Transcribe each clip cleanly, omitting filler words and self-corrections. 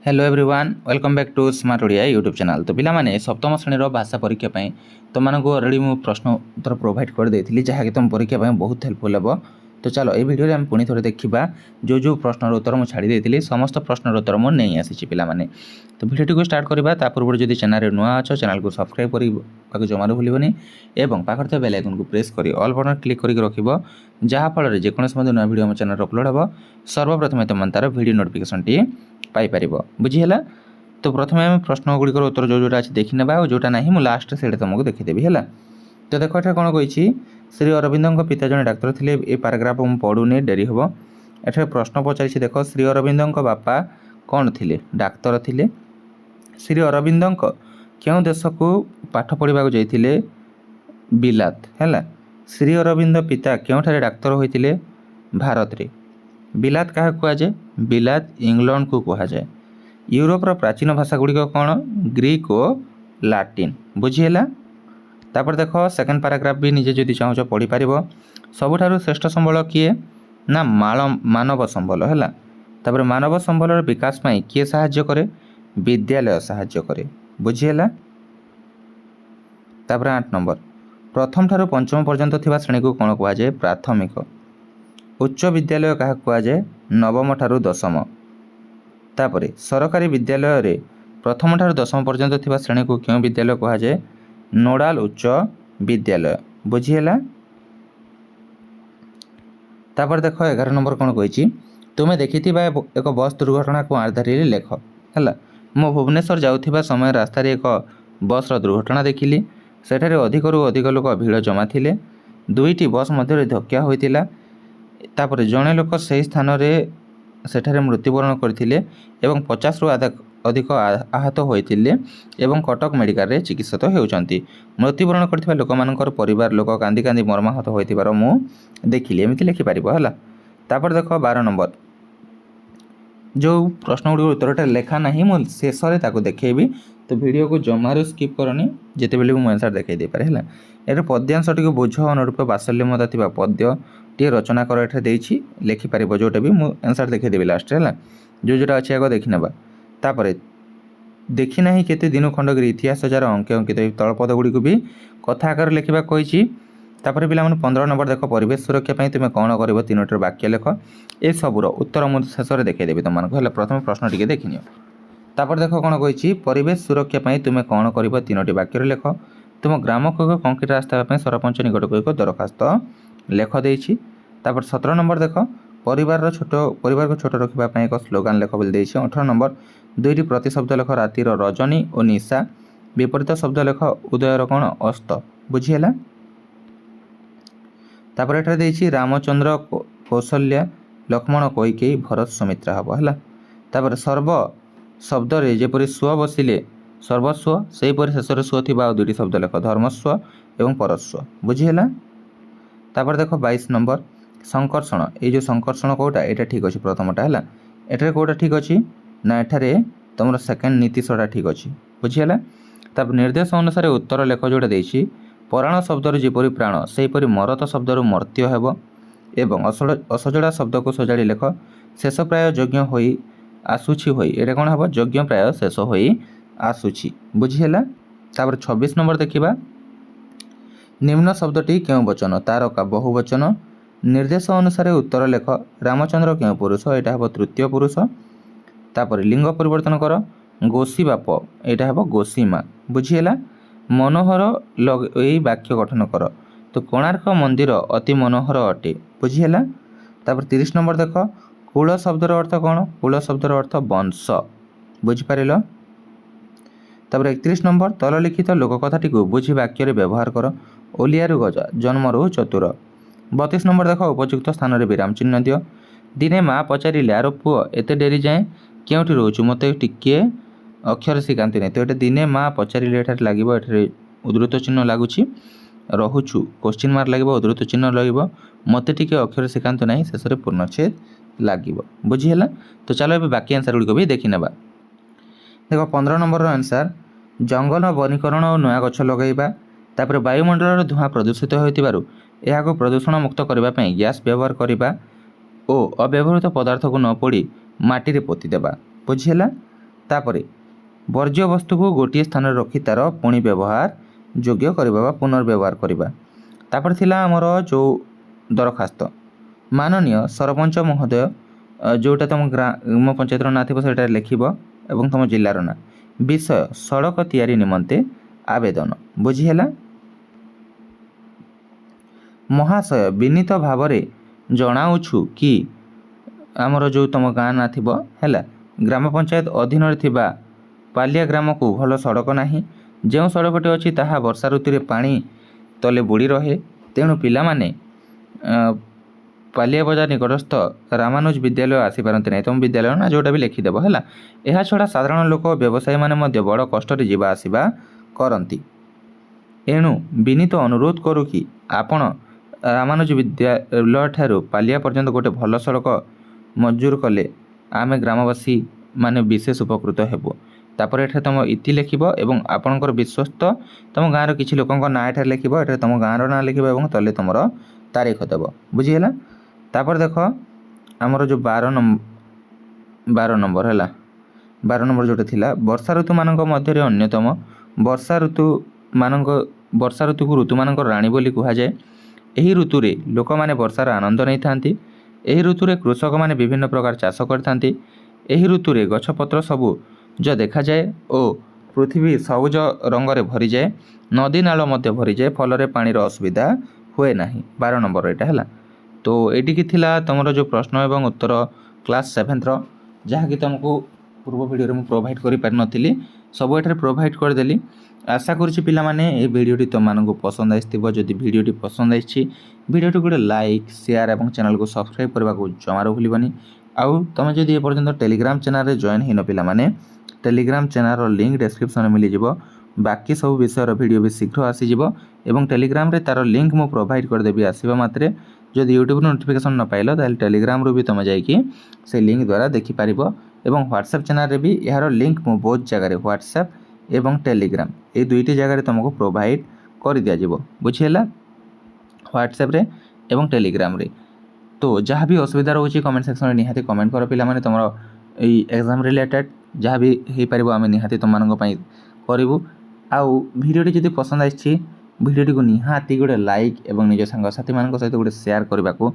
Hello everyone welcome back to smart Odia YouTube channel. तो पिलामाने सप्तम श्रेणी भाषा परीक्षा पाई तुमको अलरेडी मु प्रश्न उत्तर प्रोवाइड कर देती जहाँकि तुम परीक्षा पाई बहुत हेल्पफुल हे। तो चलो ये वीडियो आम पुणी थे देखा जो जो प्रश्न उत्तर मुझे छाड़ी देती समस्त प्रश्न उत्तर मुझे नहीं आसी पाने। तो भिडियो को स्टार्ट करवा पूर्व जब चैनल नुआ अच्छ चैनल को सब्सक्राइब कर जमार भूलनी और पाखे बेल आइकन को प्रेस कर ऑल बटन क्लिक कर रख जहाँफल जेकोसी नुआ वीडियो आम चैनल अपलोड हे सर्वप्रथम तुम तार वीडियो नोटिफिकेशन टी पाइपर बुझीगला। तो प्रथम आम प्रश्न गुड़िकर उत्तर जो जोटा अच्छे देखी ना जोटा ना मुझे लास्ट से तुमको देखीदेवी है। तो देख ये कौन कही श्री अरविंद पिता जड़े डाक्तर थे। ये पाराग्राफ मुझे पढ़ुनी डेरी हम एठार प्रश्न पचार देख श्री अरविंद बापा कौन थे डाक्तर थे। श्री अरविंद क्यों देश को पाठ पढ़ा जाते बिलात है। श्री अरविंद पिता क्योंठारे डाक्तर होते भारत रे। बिलात क्या कहुए बिलात इंग्लैंड को कहुए। यूरोपर प्राचीन भाषा गुड़िक कौन ग्रीक और लाटिन बुझीगला। तापर देख सेकेंड पैराग्राफ भी निजे जदि चाहो पढ़ी पार। सबुठारु श्रेष्ठ संबल किए ना मानव संबल है। तापर मानव संबल विकास में किए साहाय्य करे विद्यालय साहाय्य करे बुझीगला। तापर 8 नंबर प्रथम ठारू पंचम पर्यंत थिबा श्रेणी को कौन कहुए प्राथमिक। उच्च विद्यालय क्या कहुए नवम ठारू दशम। तापर सरकारी विद्यालय रे प्रथम ठारू दशम पर्यंत थिबा श्रेणी को क्यों विद्यालय कहुए नोडाल उच्च विद्यालय बुझीगला। तापर देख 11 नंबर कौन कही तुम्हें देखी एक बस दुर्घटना को आधार लेख है। मो भुवनेश्वर जाऊथिबा समय रास्ता एक बस दुर्घटना देखिली सेठारे अधिकरू अधिक लोक भिड़ जमा थिले। दुईटी बस मध्य धक्का होइतिला। तापर जड़े लोक से स्थान सेठारे मृत्युवरण करथिले एवं 50 रु अधिक आहत होइतिले एवं कटक मेडिकल रे चिकित्सित होउचंती। मृत्युवरण करथिबा लोक मानकर परिवार लोक कांदी कांदी मर्माहत होइतिबार मु देखिली एमिति लिखि पारिबो हला। तापर देख 12 नंबर जो प्रश्न गुड़ी उत्तरटा लेखा ना मुझे शेष में ताको देखेबी। तो वीडियो को जमारू स्किप करनी जिते बेले मुझे आंसर देखई दे पारे है। ये पद्यांश टी बुझ अनुरूप बात्सल्यमता थी पद्य टी रचना कर एठी लिखिपार जोटा भी मुझे आंसर देखईदेवी लास्ट है। जो जोटा अच्छे आग देखी ना तापर देखी ना केते दिन खंडगिरी इतिहास जार अंक अंकित तलपद गुड़ी भी कथा आकार लिखा कही। तापर पिला 15 नंबर देख परिवेश सुरक्षा पाई तुम कौन कर 3टी वाक्य लेख। ए सबूर उत्तर मुझे शेष में देखईदेवी तुमको है। प्रथम प्रश्न टी देखनी तापर देख कौन कही परिवेश सुरक्षा पाई तुम कौन कर 3टी वाक्य लेख। तुम ग्राम को एक कंक्रीट रास्ता सरपंच निकट को एक दरखास्त लेख देछि। तापर 17 नंबर देख परिवार को छोट रखापी एक स्लोगान लेख बोली देछि। 18 नंबर 2टी प्रतिशब्द लेख रातिर रजनी और निशा विपरीत शब्द लेख उदयर कौन अस्त बुझीगला। तापर एठारे देछि रामचंद्र कौशल्या लक्ष्मण कैकेयी भरत सुमित्रा हम है। तापर सर्व शब्द रे जेपरी स्व बसिले सर्वस्व सेहीपरि शेष स्व थी 2टी शब्द लेख धर्मस्व एवं परस्व बुझीगला। तापर देख 22 नंबर संकर्षण ये जो संकर्षण कौटा यहाँ ठीक अच्छे प्रथमटा है। एठारे कौटा ठीक अच्छी ना एठारे तुम सेकेंड नीतिशटा ठीक अच्छी बुझीगला। तापर निर्देश अनुसार उत्तर लेख जोटा देछि पराण शब्द जेपरी प्राण सेहीपरि मरत शब्द मर्त्य हेब एवं असजड़ा शब्द को सजाड़ी लेख शेष प्राय यज्ञ होई आसुछि होई एटा कौन हम यज्ञ प्राय शेष होई आसुछि बुझीगला। तापर 26 नंबर देखिबा निम्न शब्दटी क्यों वचन तार का बहुवचन निर्देश अनुसार उत्तर लेख रामचंद्र क्यों पुरुष यहाँ हम तृतीय पुरुष। तापर लिंग परिवर्तन कर गोसी बाप यहाँ हम गोसी माँ बुझीगला। मनोहर यही वाक्य गठन कर तो कोणार्क मंदिर अति मनोहर अटे बुझीगला। तापर 30 नंबर देख कूल शब्दर अर्थ कौन कूल शब्दर अर्थ वंश बुझिपार। तापर 31 नंबर तल लिखित लोककथाटी को बुझी वाक्य व्यवहार कर ओलियारू गजा जन्मरू चतुर। 32 नंबर देख उपयुक्त स्थान में विराम चिन्ह दियो। दिने माँ पचारे आरो पुओ एत डेरी जाए क्योंठी रोचु मत टिके अक्षर शिखाती नहीं। तो ये दिने माँ पचारे लगे उद्धृत चिन्ह लगुच रोचु क्वेश्चन मार्क लगे उद्धृत चिन्ह लगे मत टिके अक्षर शिखाती ना शेष में पूर्णच्छेद लगे बुझीगला। तो चलो ये बाकी आंसर गुड़िक भी देखी ना देख 15 नंबर आंसर जंगल वनीकरण और नुआ गछ लगेगा। तापर वायुमंडल धुआं प्रदूषित हो प्रदूषण मुक्त करने गैस व्यवहार करने और अव्यवहृत पदार्थ को न पोड़ी माटी रे पोती देबा बुझीगला। ତାପରେ ବର୍ଜ୍ୟବସ୍ତୁକୁ ଗୋଟିଏ ସ୍ଥାନରେ ରଖି ତା'ର ପୁଣି ବ୍ୟବହାର ଯୋଗ୍ୟ କରିବା ବା ପୁନର୍ବ୍ୟବହାର କରିବା। ତାପରେ ଥିଲା ଆମର ଯେଉଁ ଦରଖାସ୍ତ, ମାନନୀୟ ସରପଞ୍ଚ ମହୋଦୟ, ଯେଉଁଟା ତୁମ ଗ୍ରାମ ପଞ୍ଚାୟତର ନାଁ ଥିବ ସେଇଟାରେ ଲେଖିବ ଏବଂ ତୁମ ଜିଲ୍ଲାର ନାଁ, ବିଷୟ ସଡ଼କ ତିଆରି ନିମନ୍ତେ ଆବେଦନ। ବୁଝିହେଲା? ମହାଶୟ, ବିନୀତ ଭାବରେ ଜଣାଉଛୁ କି ଆମର ଯେଉଁ ତୁମ ଗାଁ ନାଁ ଥିବ ହେଲା, ଗ୍ରାମ ପଞ୍ଚାୟତ ଅଧୀନରେ ଥିବା ପାଲିଆ ଗ୍ରାମକୁ ଭଲ ସଡ଼କ ନାହିଁ। ଯେଉଁ ସଡ଼କଟି ଅଛି ତାହା ବର୍ଷା ଋତୁରେ ପାଣି ତଲେ ବୁଡ଼ି ରହେ। ତେଣୁ ପିଲାମାନେ ପାଲିଆ ବଜାର ନିକଟସ୍ଥ ରାମାନୁଜ ବିଦ୍ୟାଳୟ ଆସିପାରନ୍ତି ନାହିଁ। ତୁମ ବିଦ୍ୟାଳୟ ନା ଯେଉଁଟା ବି ଲେଖିଦେବ ହେଲା। ଏହାଛଡ଼ା ସାଧାରଣ ଲୋକ ବ୍ୟବସାୟୀମାନେ ମଧ୍ୟ ବଡ଼ କଷ୍ଟରେ ଯିବା ଆସିବା କରନ୍ତି। ଏଣୁ ବିନୀତ ଅନୁରୋଧ କରୁ କି ଆପଣ ରାମାନୁଜ ବିଦ୍ୟାଳୟଠାରୁ ପାଲିଆ ପର୍ଯ୍ୟନ୍ତ ଗୋଟେ ଭଲ ସଡ଼କ ମଞ୍ଜୁର କଲେ ଆମେ ଗ୍ରାମବାସୀ ମାନେ ବିଶେଷ ଉପକୃତ ହେବୁ। ତାପରେ ଏଠାରେ ତୁମ ଇତି ଲେଖିବ ଏବଂ ଆପଣଙ୍କର ବିଶ୍ୱସ୍ତ ତୁମ ଗାଁର କିଛି ଲୋକଙ୍କ ନାଁ ଏଠାରେ ଲେଖିବ। ଏଠାରେ ତୁମ ଗାଁର ନାଁ ଲେଖିବ ଏବଂ ତଲେ ତୁମର ତାରିଖ ଦେବ। ବୁଝିହେଲା? ତାପରେ ଦେଖ ଆମର ଯେଉଁ 12 ନମ୍ବର ହେଲା, 12 ନମ୍ବର ଯେଉଁଟା ଥିଲା, ବର୍ଷା ଋତୁମାନଙ୍କ ମଧ୍ୟରେ ଅନ୍ୟତମ। ବର୍ଷା ଋତୁକୁ ଋତୁମାନଙ୍କର ରାଣୀ ବୋଲି କୁହାଯାଏ। ଏହି ଋତୁରେ ଲୋକମାନେ ବର୍ଷାର ଆନନ୍ଦ ନେଇଥାନ୍ତି। ଏହି ଋତୁରେ କୃଷକମାନେ ବିଭିନ୍ନ ପ୍ରକାର ଚାଷ କରିଥାନ୍ତି। ଏହି ଋତୁରେ ଗଛପତ୍ର ସବୁଜ ଦେଖାଯାଏ ଓ ପୃଥିବୀ ସବୁଜ ରଙ୍ଗରେ ଭରିଯାଏ। ନଦୀ ନାଳ ମଧ୍ୟ ଭରିଯାଏ, ଫଳରେ ପାଣିର ଅସୁବିଧା ହୁଏ ନାହିଁ। 12 ନମ୍ବର ଏଇଟା ହେଲା। ତ ଏଇଟିକି ଥିଲା ତୁମର ଯେଉଁ ପ୍ରଶ୍ନ ଏବଂ ଉତ୍ତର କ୍ଲାସ୍ 7ର, ଯାହାକି ତୁମକୁ ପୂର୍ବ ଭିଡ଼ିଓରେ ମୁଁ ପ୍ରୋଭାଇଡ଼ କରିପାରିନଥିଲି, ସବୁ ଏଠାରେ ପ୍ରୋଭାଇଡ଼ କରିଦେଲି। ଆଶା କରୁଛି ପିଲାମାନେ এই ଭିଡ଼ିଓଟି ତୁମମାନଙ୍କୁ ପସନ୍ଦ ଆସିଥିବ। ଯଦି ଭିଡ଼ିଓଟି ପସନ୍ଦ ଆସିଛି, ଭିଡ଼ିଓଟି ଗୋଟେ ଲାଇକ୍, ସେୟାର ଏବଂ ଚ୍ୟାନେଲକୁ ସବସ୍କ୍ରାଇବ୍ କରିବାକୁ ଜମାରୁ ଭୁଲିବନି। ଆଉ ତୁମେ ଯଦି ଏପର୍ଯ୍ୟନ୍ତ ଟେଲିଗ୍ରାମ ଚ୍ୟାନେଲରେ ଜଏନ୍ ହେଇନ ପିଲାମାନେ, ଟେଲିଗ୍ରାମ ଚ୍ୟାନେଲର ଲିଙ୍କ୍ ଡେସ୍କ୍ରିପ୍ସନରେ ମିଳିଯିବ। ବାକି ସବୁ ବିଷୟର ଭିଡ଼ିଓ ବି ଶୀଘ୍ର ଆସିଯିବ ଏବଂ ଟେଲିଗ୍ରାମରେ ତା'ର ଲିଙ୍କ୍ ମୁଁ ପ୍ରୋଭାଇଡ଼ କରିଦେବି ଆସିବା ମାତ୍ରେ। ଯଦି ୟୁଟ୍ୟୁବରୁ ନୋଟିଫିକେସନ୍ ନ ପାଇଲ ତାହେଲେ ଟେଲିଗ୍ରାମରୁ ବି ତୁମେ ଯାଇକି ସେ ଲିଙ୍କ୍ ଦ୍ୱାରା ଦେଖିପାରିବ ଏବଂ ହ୍ୱାଟ୍ସଆପ୍ ଚ୍ୟାନେଲରେ ବି ଏହାର ଲିଙ୍କ୍ ମୁଁ ବହୁତ ଜାଗାରେ, ହ୍ୱାଟ୍ସଆପ୍ ଏବଂ ଟେଲିଗ୍ରାମ এই ଦୁଇଟି ଜାଗାରେ ତୁମକୁ ପ୍ରୋଭାଇଡ଼ କରିଦିଆଯିବ। ବୁଝିହେଲା? ହ୍ୱାଟ୍ସଆପ୍ରେ ଏବଂ ଟେଲିଗ୍ରାମରେ। ତ ଯାହା ବି ଅସୁବିଧା ରହୁଛି କମେଣ୍ଟ ସେକ୍ସନରେ ନିହାତି କମେଣ୍ଟ କର ପିଲାମାନେ। ତୁମର ଏଇ ଏକ୍ଜାମ୍ ରିଲେଟେଡ଼୍ ଯାହା ବି ହେଇପାରିବ ଆମେ ନିହାତି ତୁମମାନଙ୍କ ପାଇଁ କରିବୁ। ଆଉ ଭିଡ଼ିଓଟି ଯଦି ପସନ୍ଦ ଆସିଛି, ଭିଡ଼ିଓଟିକୁ ନିହାତି ଗୋଟେ ଲାଇକ୍ ଏବଂ ନିଜ ସାଙ୍ଗସାଥିମାନଙ୍କ ସହିତ ଗୋଟେ ସେୟାର କରିବାକୁ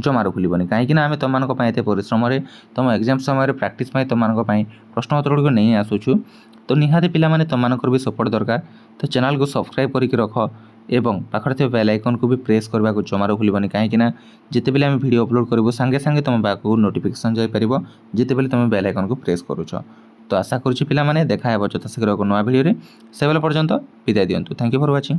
ଜମାରୁ ଭୁଲିବନି। କାହିଁକିନା ଆମେ ତୁମମାନଙ୍କ ପାଇଁ ଏତେ ପରିଶ୍ରମରେ ତୁମ ଏକ୍ଜାମ୍ ସମୟରେ ପ୍ରାକ୍ଟିସ୍ ପାଇଁ ତୁମମାନଙ୍କ ପାଇଁ ପ୍ରଶ୍ନପତ୍ରଗୁଡ଼ିକ ନେଇ ଆସୁଛୁ। ତ ନିହାତି ପିଲାମାନେ ତୁମମାନଙ୍କର ବି ସପୋର୍ଟ ଦରକାର। ତ ଚ୍ୟାନେଲକୁ ସବସ୍କ୍ରାଇବ୍ କରିକି ରଖ ଏବଂ ପାଖରେ ଥିବା ବେଲ୍ ଆଇକନ୍କୁ ବି ପ୍ରେସ୍ କରିବାକୁ ଜମାରୁ ଭୁଲିବନି। କାହିଁକିନା ଯେତେବେଳେ ଆମେ ଭିଡ଼ିଓ ଅପଲୋଡ଼ କରିବୁ ସାଙ୍ଗେ ସାଙ୍ଗେ ତୁମ ପାଖକୁ ନୋଟିଫିକେସନ୍ ଯାଇପାରିବ ଯେତେବେଳେ ତୁମେ ବେଲ୍ ଆଇକନ୍କୁ ପ୍ରେସ୍ କରୁଛ। ତ ଆଶା କରୁଛି ପିଲାମାନେ ଦେଖା ହେବ ଯଥାଶୀଘ୍ର ଏକ ନୂଆ ଭିଡ଼ିଓରେ। ସେବେଳ ପର୍ଯ୍ୟନ୍ତ ବିଦାୟ ଦିଅନ୍ତୁ। Thank you for watching.